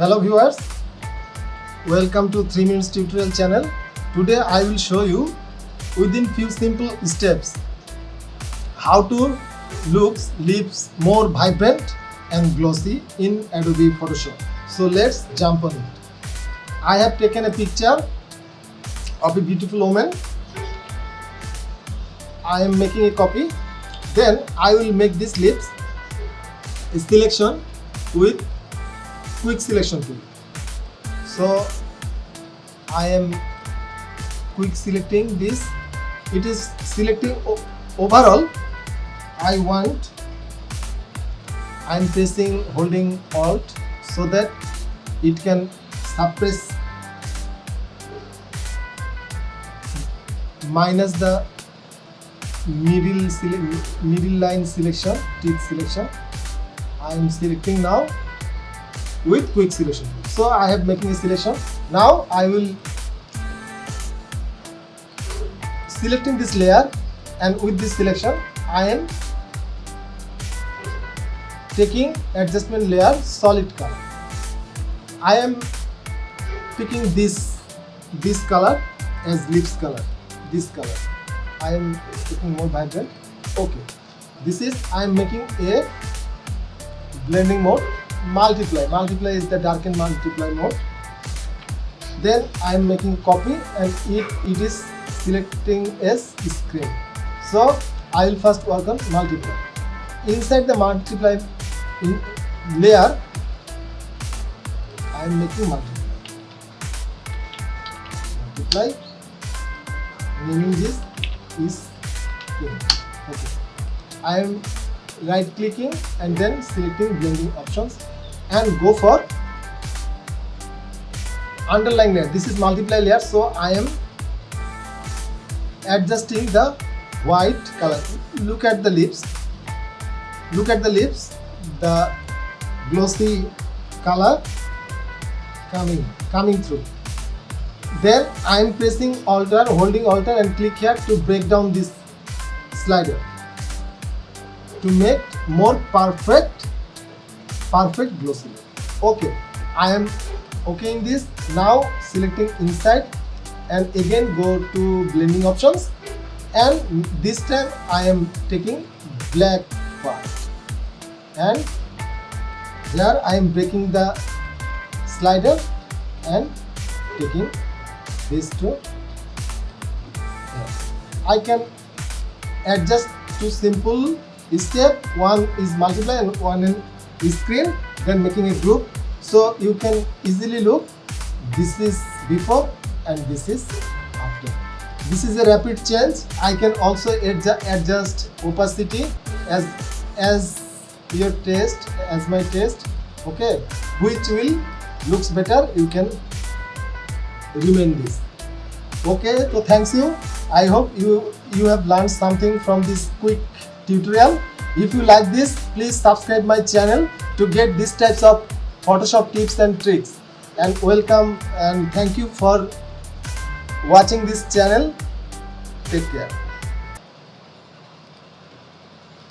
Hello viewers, welcome to 3 minutes tutorial channel. Today I will show you within few simple steps how to look lips more vibrant and glossy in Adobe Photoshop. So let's jump on it. I have taken a picture of a beautiful woman. I am making a copy. Then I will make this lips a selection with quick selection tool. So I am quick selecting this. It is selecting overall. I am pressing holding Alt so that it can suppress minus the middle line selection, teeth selection. I am selecting now with quick selection. So I have making a selection. Now I will selecting this layer, and with this selection I am taking adjustment layer solid color. I am picking this color as lips color. This color I am taking more vibrant. Okay, this is I am making a blending mode. Multiply is the darken multiply mode. Then I am making copy, and it is selecting as screen. So I will first work on multiply. Inside the multiply layer I am making multiply. Naming this is screen. Okay. I am right clicking and then selecting blending options and go for underline layer. This is multiply layer, so I am adjusting the white color. Look at the lips. The glossy color coming through. Then I am pressing Alt, holding Alt and click here to break down this slider to make more perfect glossy. Okay, I am okay in this. Now selecting inside and again go to blending options, and this time I am taking black part, and here I am breaking the slider and taking this to here. I can adjust to simple step. One is multiply and one is screen, then making a group, so you can easily look this is before and this is after. This is a rapid change. I can also adjust opacity as your taste, as my taste. Okay, which will looks better, you can remain this. Okay, so thanks you. I hope you have learned something from this quick tutorial. If you like this, please subscribe my channel to get these types of Photoshop tips and tricks. And welcome and thank you for watching this channel. Take care.